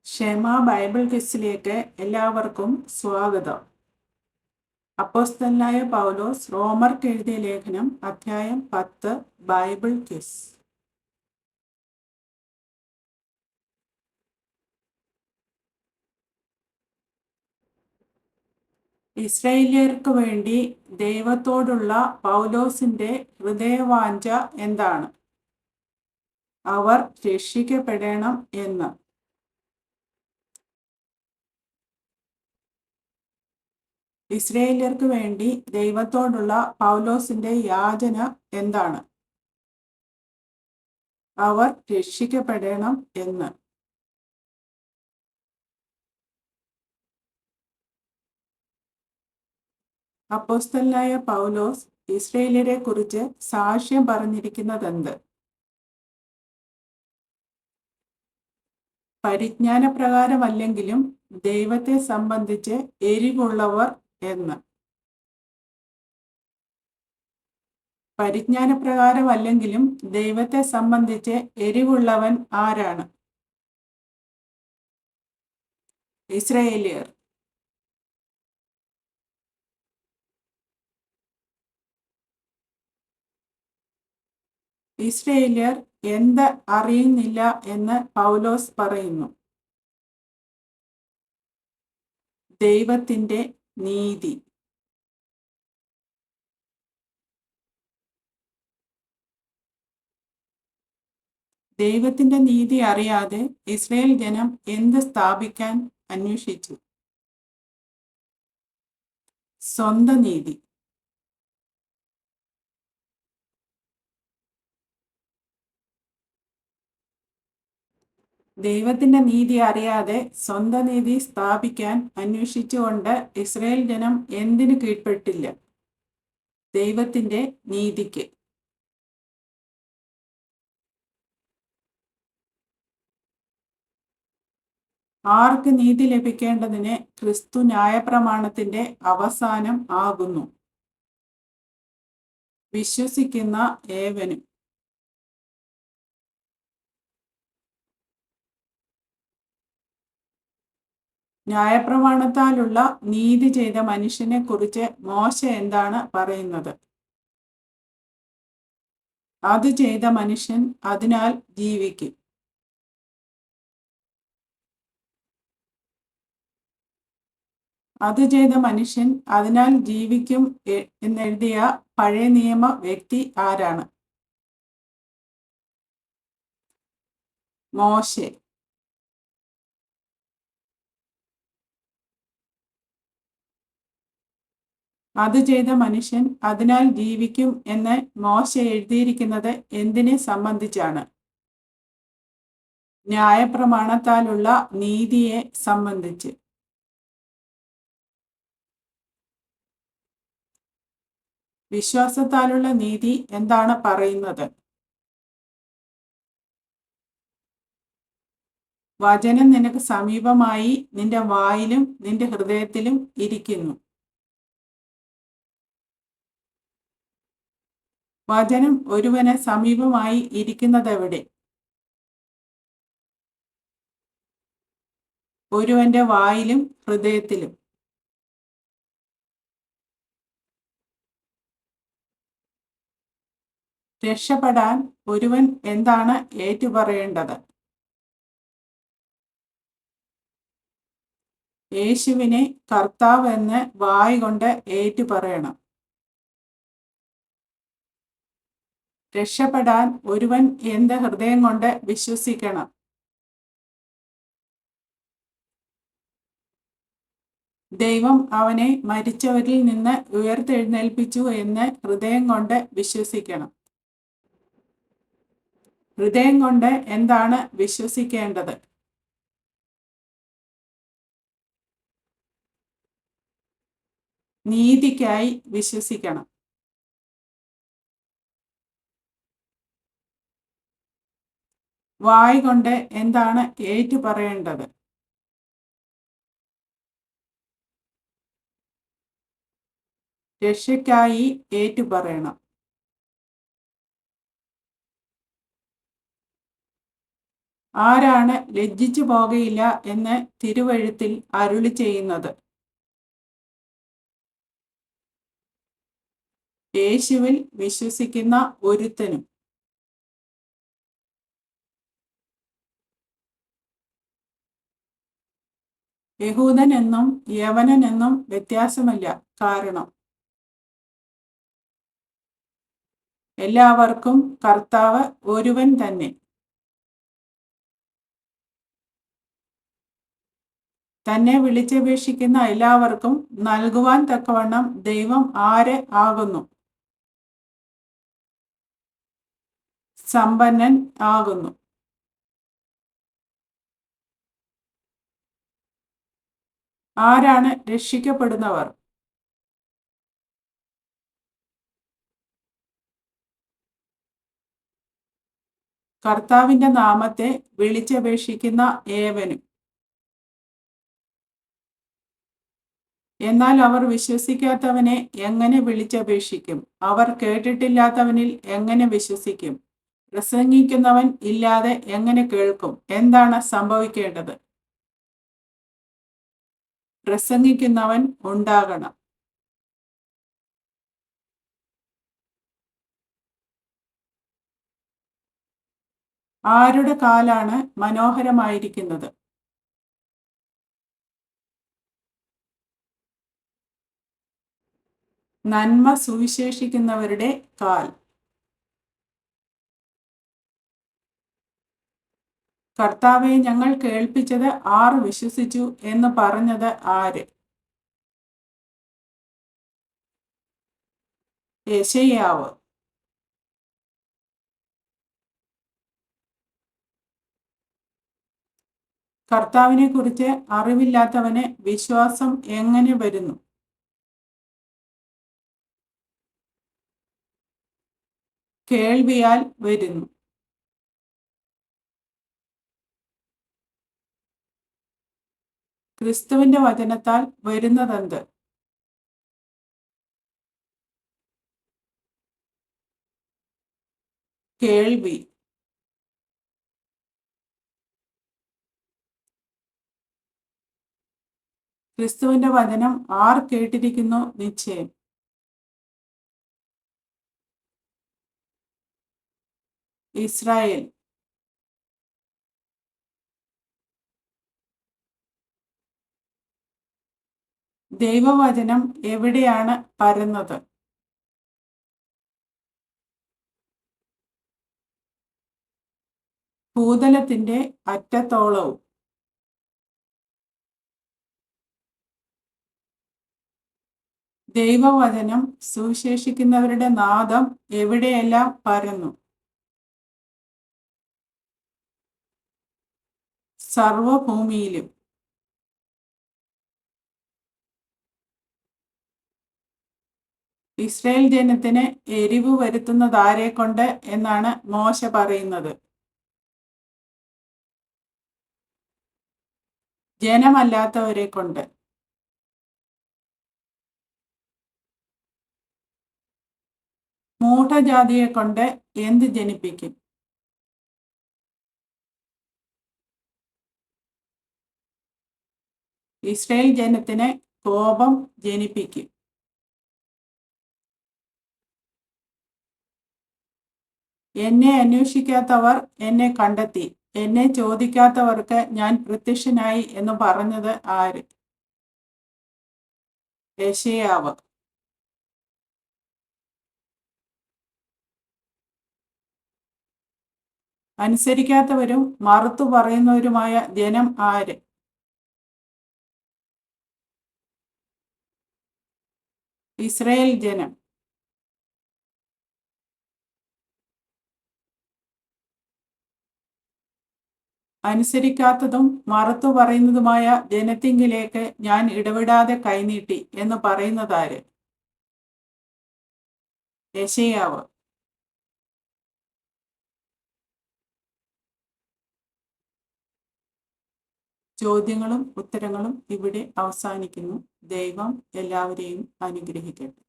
ക്ഷമ ബൈബിൾ ക്വിസിലേക്ക് എല്ലാവർക്കും സ്വാഗതം. അപ്പോസ്തലനായ പൗലോസ് റോമർക്ക് എഴുതിയ ലേഖനം അധ്യായം 10 ബൈബിൾ ക്വിസ്. ഇസ്രായേല്യർക്ക് വേണ്ടി ദൈവത്തോടുള്ള പൗലോസിന്റെ ഹൃദയവാഞ്ച എന്താണ്? അവർ രക്ഷിക്കപ്പെടണം എന്ന്. ഇസ്രായേല്യർക്ക് വേണ്ടി ദൈവത്തോടുള്ള പൗലോസിന്റെ യാചന എന്താണ്? അവർ രക്ഷിക്കപ്പെടണം എന്ന്. അപ്പോസ്തലനായ പൗലോസ് ഇസ്രായേല്യരെ കുറിച്ച് സാക്ഷ്യം പറഞ്ഞിരിക്കുന്നതെന്ത്? പരിജ്ഞാനപ്രകാരമല്ലെങ്കിലും ദൈവത്തെ സംബന്ധിച്ച് എരിവുള്ളവർ എന്ന്. പരിജ്ഞാനപ്രകാരമല്ലെങ്കിലും ദൈവത്തെ സംബന്ധിച്ച് എരിവുള്ളവൻ ആരാണ്? ഇസ്രായേല്യർ. ഇസ്രായേല്യർ എന്ത് അറിയുന്നില്ല എന്ന് പൗലോസ് പറയുന്നു? ദൈവത്തിന്റെ നീതി. ദൈവത്തിന്റെ നീതി അറിയാതെ ഇസ്രായേൽ ജനം എന്ത് സ്ഥാപിക്കാൻ അന്വേഷിച്ചു? സ്വന്തം നീതി. ദൈവത്തിന്റെ നീതി അറിയാതെ സ്വന്തം നീതി സ്ഥാപിക്കാൻ അന്വേഷിച്ചുകൊണ്ട് ഇസ്രായേൽ ജനം എന്തിനു കീഴ്പ്പെട്ടില്ല? ദൈവത്തിന്റെ നീതിക്ക്. ആർക്ക് നീതി ലഭിക്കേണ്ടതിന് ക്രിസ്തു ന്യായപ്രമാണത്തിന്റെ അവസാനം ആകുന്നു? വിശ്വസിക്കുന്ന ഏവനും. ന്യായപ്രമാണത്താലുള്ള നീതി ചെയ്ത മനുഷ്യനെ കുറിച്ച് മോശ എന്താണ് പറയുന്നത്? അത് ചെയ്ത മനുഷ്യൻ അതിനാൽ ജീവിക്കും. അത് ചെയ്ത മനുഷ്യൻ അതിനാൽ ജീവിക്കും എന്നെഴുതിയ പഴയ നിയമ വ്യക്തി ആരാണ്? മോശെ. അത് ചെയ്ത മനുഷ്യൻ അതിനാൽ ജീവിക്കും എന്ന് മോശ എഴുതിയിരിക്കുന്നത് എന്തിനെ സംബന്ധിച്ചാണ്? ന്യായപ്രമാണത്താലുള്ള നീതിയെ സംബന്ധിച്ച്. വിശ്വാസത്താലുള്ള നീതി എന്താണ് പറയുന്നത്? വചനം നിനക്ക് സമീപമായി നിന്റെ വായിലും നിന്റെ ഹൃദയത്തിലും ഇരിക്കുന്നു. വചനം ഒരുവന് സമീപമായി ഇരിക്കുന്നതെവിടെ? ഒരുവന്റെ വായിലും ഹൃദയത്തിലും. രക്ഷപ്പെടാൻ ഒരുവൻ എന്താണ് ഏറ്റുപറയേണ്ടത്? യേശുവിനെ കർത്താവ് എന്ന് വായ് കൊണ്ട് ഏറ്റുപറയണം. രക്ഷപ്പെടാൻ ഒരുവൻ എന്ത് ഹൃദയം കൊണ്ട് വിശ്വസിക്കണം? ദൈവം അവനെ മരിച്ചവരിൽ നിന്ന് ഉയർത്തെഴുന്നേൽപ്പിച്ചു എന്ന് ഹൃദയം കൊണ്ട് വിശ്വസിക്കണം. ഹൃദയം കൊണ്ട് എന്താണ് വിശ്വസിക്കേണ്ടത്? നീതിക്കായി വിശ്വസിക്കണം. വായ് കൊണ്ട് എന്താണ് ഏറ്റുപറയേണ്ടത്? രക്ഷയ്ക്കായി ഏറ്റുപറയണം. ആരാണ് ലജ്ജിച്ചു പോകയില്ല എന്ന് തിരുവെഴുത്തിൽ അരുളി ചെയ്യുന്നത്? യേശുവിൽ വിശ്വസിക്കുന്ന ഒരുത്തനും. യഹൂദൻ എന്നും യവനൻ എന്നും വ്യത്യാസമില്ല. കാരണം എല്ലാവർക്കും കർത്താവ് ഒരുവൻ തന്നെ. തന്നെ വിളിച്ചപേക്ഷിക്കുന്ന എല്ലാവർക്കും നൽകുവാൻ തക്കവണ്ണം ദൈവം ആര് ആകുന്നു? സമ്പന്നൻ ആകുന്നു. ആരാണ് രക്ഷിക്കപ്പെടുന്നവർ? കർത്താവിന്റെ നാമത്തെ വിളിച്ചപേക്ഷിക്കുന്ന ഏവനും. എന്നാൽ അവർ വിശ്വസിക്കാത്തവനെ എങ്ങനെ വിളിച്ചപേക്ഷിക്കും? അവർ കേട്ടിട്ടില്ലാത്തവനിൽ എങ്ങനെ വിശ്വസിക്കും? പ്രസംഗിക്കുന്നവൻ ഇല്ലാതെ എങ്ങനെ കേൾക്കും? എന്താണ് സംഭവിക്കേണ്ടത്? പ്രസംഗിക്കുന്നവൻ ഉണ്ടാകണം. ആരുടെ കാലാണ് മനോഹരമായിരിക്കുന്നത്? നന്മ സുവിശേഷിക്കുന്നവരുടെ കാൽ. കർത്താവെ, ഞങ്ങൾ കേൾപ്പിച്ചത് ആർ വിശ്വസിച്ചു എന്ന് പറഞ്ഞത് ആര്? യെശയ്യാവ്. കർത്താവിനെ കുറിച്ച് അറിവില്ലാത്തവന് വിശ്വാസം എങ്ങനെ വരുന്നു? കേൾവിയാൽ വരുന്നു. ക്രിസ്തുവിന്റെ വചനത്താൽ വരുന്നതെന്ത്? കേൾവി. ക്രിസ്തുവിന്റെ വചനം ആർ കേട്ടിരിക്കുന്നു? നിശ്ചയം. ഇസ്രായേൽ. ദൈവവചനം എവിടെയാണ് പരന്നത്? ഭൂതലത്തിന്റെ അറ്റത്തോളവും. ദൈവവചനം സുവിശേഷിക്കുന്നവരുടെ നാദം എവിടെയെല്ലാം പരന്നു? സർവഭൂമിയിലും. ഇസ്രായേൽ ജനത്തിന് എരിവ് വരുത്തുന്നതാരെ കൊണ്ട് എന്നാണ് മോശ പറയുന്നത്? ജനമല്ലാത്തവരെ കൊണ്ട്. മൂഢജാതിയെ കൊണ്ട് എന്ത് ജനിപ്പിക്കും? ഇസ്രായേൽ ജനത്തിന് കോപം ജനിപ്പിക്കും. എന്നെ അന്വേഷിക്കാത്തവർ എന്നെ കണ്ടെത്തി, എന്നെ ചോദിക്കാത്തവർക്ക് ഞാൻ പ്രത്യക്ഷനായി എന്ന് പറഞ്ഞത് ആര്? യെശയ്യാവ്. അനുസരിക്കാത്തവരും മറുത്തു പറയുന്നവരുമായ ജനം ആര്? ഇസ്രായേൽ ജനം. അനുസരിക്കാത്തതും മറുത്തു പറയുന്നതുമായ ജനത്തിങ്കിലേക്ക് ഞാൻ ഇടവിടാതെ കൈനീട്ടി എന്ന് പറയുന്നതാര്? യെശയ്യാവ്. ചോദ്യങ്ങളും ഉത്തരങ്ങളും ഇവിടെ അവസാനിക്കുന്നു. ദൈവം എല്ലാവരെയും അനുഗ്രഹിക്കട്ടെ.